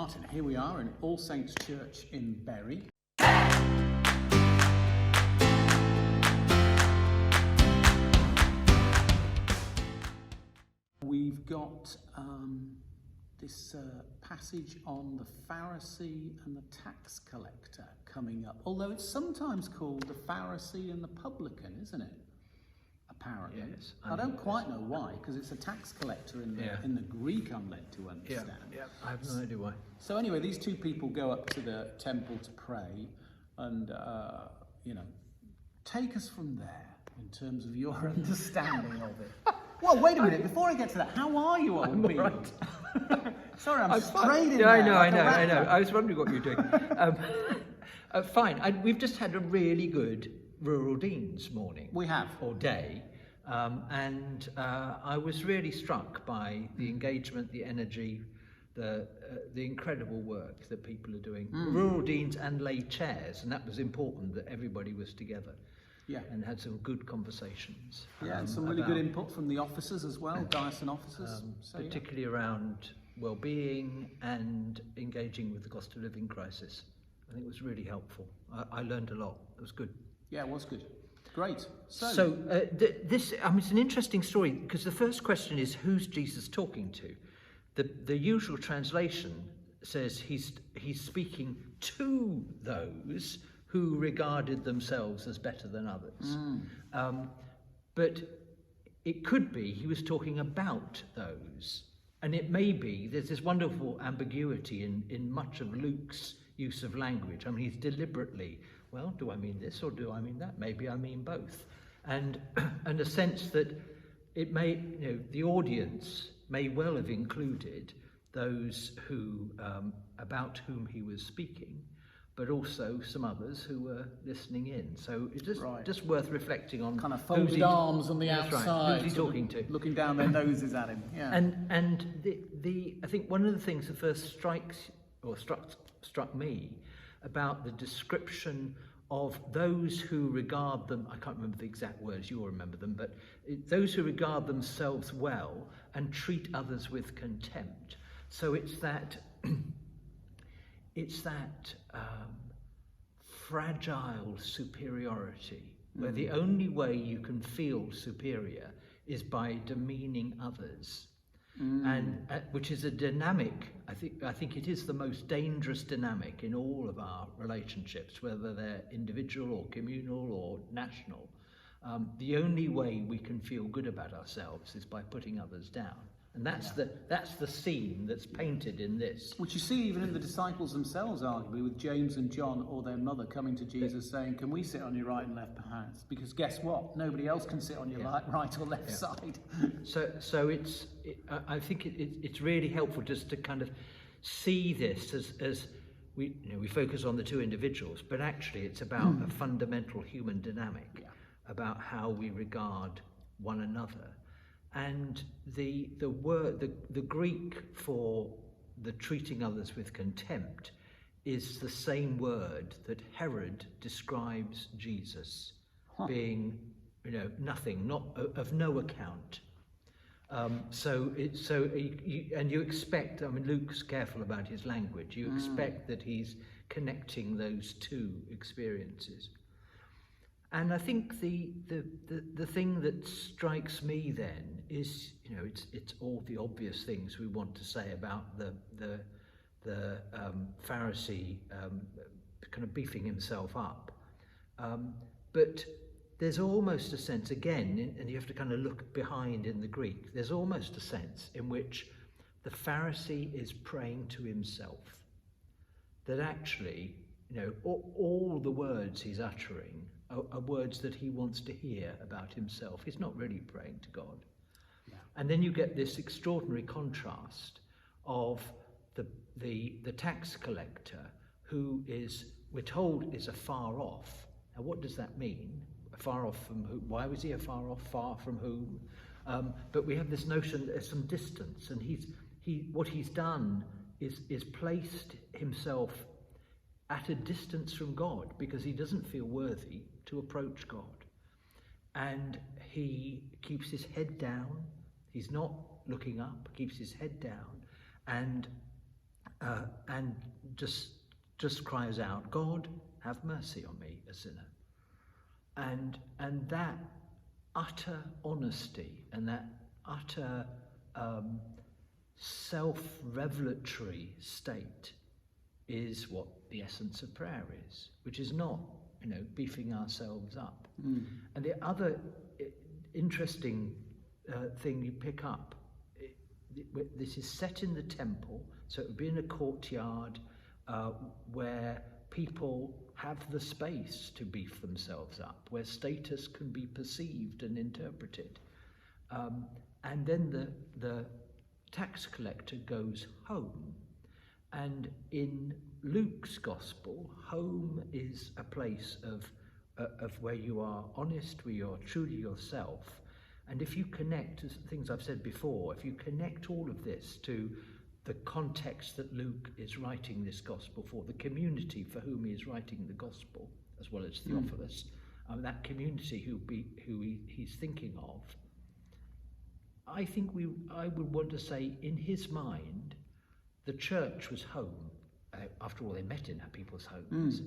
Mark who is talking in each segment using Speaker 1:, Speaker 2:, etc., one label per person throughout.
Speaker 1: Martin. Here we are in All Saints Church in Bury. We've got this passage on the Pharisee and the tax collector coming up. Although it's sometimes called the Pharisee and the publican, isn't it? Apparently.
Speaker 2: Yes,
Speaker 1: I don't quite know why, because it's a tax collector in the Greek, I'm led to understand.
Speaker 2: Yeah, I have no idea why.
Speaker 1: So anyway, these two people go up to the temple to pray, and take us from there in terms of your understanding of it. Well, wait a minute. Before I get to that, how are you, old bean?
Speaker 2: Right.
Speaker 1: Sorry, I'm straight in
Speaker 2: yeah,
Speaker 1: there.
Speaker 2: I know. I was wondering what you were doing. Fine. We've just had a really good Rural Deans morning.
Speaker 1: We have.
Speaker 2: Or day. And I was really struck by the engagement, the energy, the incredible work that people are doing. Rural Deans and lay chairs, and that was important that everybody was together.
Speaker 1: Yeah.
Speaker 2: And had some good conversations.
Speaker 1: Yeah, and some really good input from the officers as well, diocesan officers.
Speaker 2: Particularly around well-being and engaging with the cost of living crisis. I think it was really helpful. I learned a lot. It was good.
Speaker 1: Yeah, it was good. Great.
Speaker 2: So this, it's an interesting story, because the first question is, who's Jesus talking to? The usual translation says he's speaking to those who regarded themselves as better than others. But it could be he was talking about those. And it may be, there's this wonderful ambiguity in much of Luke's use of language. I mean, he's deliberately, well, do I mean this or do I mean that? Maybe I mean both. And a sense that it may, the audience may well have included those who, about whom he was speaking, but also some others who were listening in. So it's just worth reflecting on. Kind
Speaker 1: of folded arms on the outside.
Speaker 2: Right. Who's he talking to?
Speaker 1: Looking down their noses at him. Yeah.
Speaker 2: And I think one of the things that first struck me about the description of those who regard them, I can't remember the exact words, you'll remember them, but those who regard themselves well and treat others with contempt. So it's that fragile superiority, where the only way you can feel superior is by demeaning others, and which is a dynamic. I think it is the most dangerous dynamic in all of our relationships, whether they're individual or communal or national. The only way we can feel good about ourselves is by putting others down. And that's the scene that's painted in this.
Speaker 1: Which you see even in the disciples themselves, arguably, with James and John or their mother coming to Jesus saying, can we sit on your right and left perhaps? Because guess what? Nobody else can sit on your right or left side. So
Speaker 2: I think it's really helpful just to kind of see this as we focus on the two individuals, but actually it's about a fundamental human dynamic, about how we regard one another. And the Greek for the treating others with contempt is the same word that Herod describes Jesus being, nothing, not of no account. You expect. I mean, Luke's careful about his language. You expect that he's connecting those two experiences. And I think the thing that strikes me then is, it's all the obvious things we want to say about the Pharisee kind of beefing himself up, but there's almost a sense again, and you have to kind of look behind in the Greek. There's almost a sense in which the Pharisee is praying to himself, that actually, all the words he's uttering are words that he wants to hear about himself. He's not really praying to God. Yeah. And then you get this extraordinary contrast of the tax collector, who we're told is afar off. Now, what does that mean? Afar off from who? Why was he afar off? Far from whom? But we have this notion that there's some distance, and what he's done is placed himself at a distance from God, because he doesn't feel worthy to approach God. And he keeps his head down. He's not looking up, keeps his head down. And and just cries out, "God, have mercy on me, a sinner." And that utter honesty and that utter self-revelatory state is what the essence of prayer is, which is not, beefing ourselves up. And the other interesting thing you pick up, this is set in the temple, so it would be in a courtyard where people have the space to beef themselves up, where status can be perceived and interpreted. And then the tax collector goes home. And in Luke's gospel, home is a place of where you are honest, where you're truly yourself. And if you connect, as things I've said before, if you connect all of this to the context that Luke is writing this gospel for, the community for whom he is writing the gospel, as well as Theophilus, that community who he's thinking of, I think I would want to say, in his mind, the church was home. After all, they met in people's homes.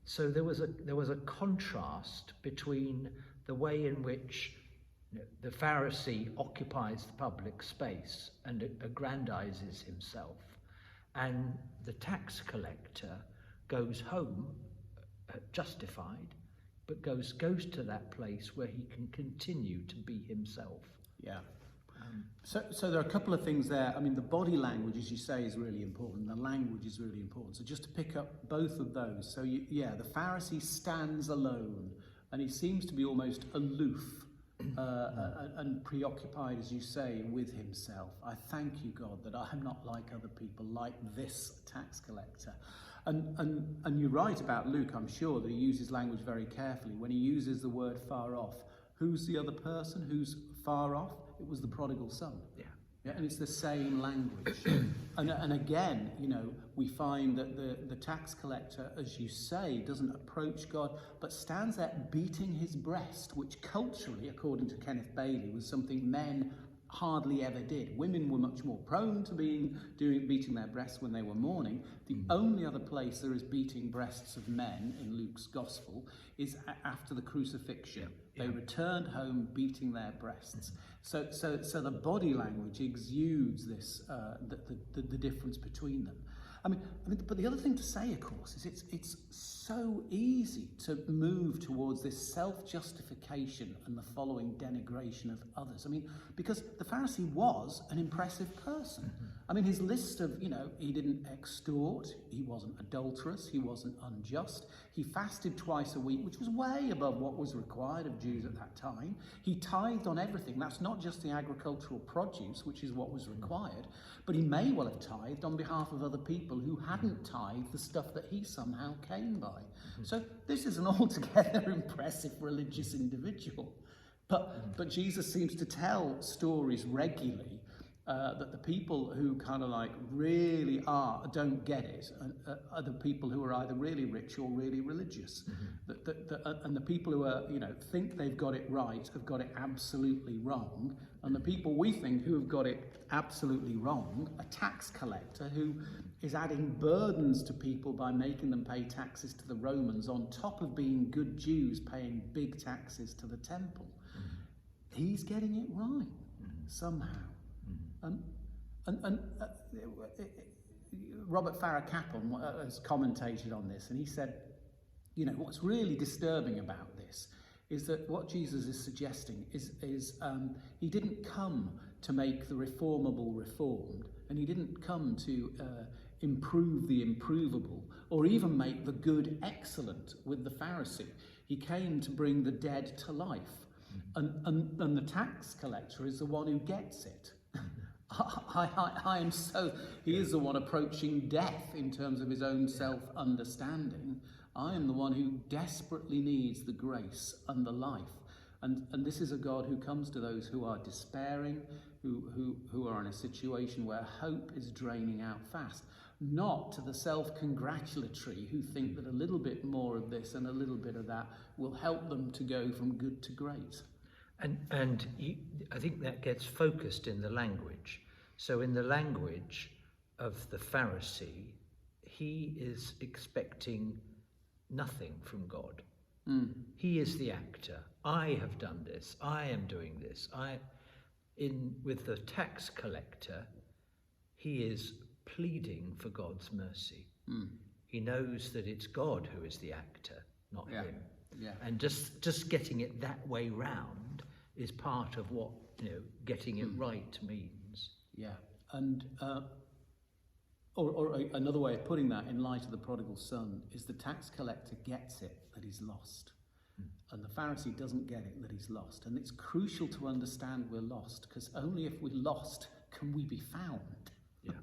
Speaker 2: So there was a contrast between the way in which the Pharisee occupies the public space and aggrandizes himself, and the tax collector goes home justified, but goes to that place where he can continue to be himself.
Speaker 1: Yeah. So there are a couple of things there. I mean, the body language, as you say, is really important. The language is really important. So just to pick up both of those. So the Pharisee stands alone, and he seems to be almost aloof and preoccupied, as you say, with himself. I thank you, God, that I'm not like other people, like this tax collector. And you're right about Luke, I'm sure, that he uses language very carefully. When he uses the word far off, who's the other person who's far off? It was the prodigal son. Yeah, and it's the same language. and again, we find that the tax collector, as you say, doesn't approach God, but stands there beating his breast, which culturally, according to Kenneth Bailey, was something men hardly ever did. Women were much more prone to beating their breasts when they were mourning. The only other place there is beating breasts of men in Luke's gospel is after the crucifixion. They returned home beating their breasts. So the body language exudes this the difference between them. I mean, but the other thing to say, of course, is it's so easy to move towards this self-justification and the following denigration of others. I mean, because the Pharisee was an impressive person. I mean, his list of, he didn't extort, he wasn't adulterous, he wasn't unjust, he fasted twice a week, which was way above what was required of Jews at that time. He tithed on everything. That's not just the agricultural produce, which is what was required, but he may well have tithed on behalf of other people who hadn't tithed the stuff that he somehow came by. So this is an altogether impressive religious individual. But Jesus seems to tell stories regularly that the people who kind of like really don't get it are the people who are either really rich or really religious. And the people who are, think they've got it right have got it absolutely wrong. And the people we think who have got it absolutely wrong, a tax collector who is adding burdens to people by making them pay taxes to the Romans on top of being good Jews paying big taxes to the temple. He's getting it right somehow. Robert Farrar Capon has commentated on this, and he said, what's really disturbing about this is that what Jesus is suggesting is he didn't come to make the reformable reformed, and he didn't come to improve the improvable, or even make the good excellent with the Pharisee. He came to bring the dead to life, and the tax collector is the one who gets it. He is the one approaching death in terms of his own self-understanding. I am the one who desperately needs the grace and the life. And this is a God who comes to those who are despairing, who are in a situation where hope is draining out fast. Not to the self-congratulatory who think that a little bit more of this and a little bit of that will help them to go from good to great.
Speaker 2: I think that gets focused in the language. So in the language, of the Pharisee, he is expecting nothing from God. He is the actor. I have done this. I am doing this. With the tax collector, he is pleading for God's mercy. He knows that it's God who is the actor, not him.
Speaker 1: Yeah.
Speaker 2: And just getting it that way round is part of what getting it right means.
Speaker 1: Yeah, and or another way of putting that, in light of the prodigal son, is the tax collector gets it that he's lost, and the Pharisee doesn't get it that he's lost. And it's crucial to understand we're lost, because only if we're lost can we be found.
Speaker 2: Yeah.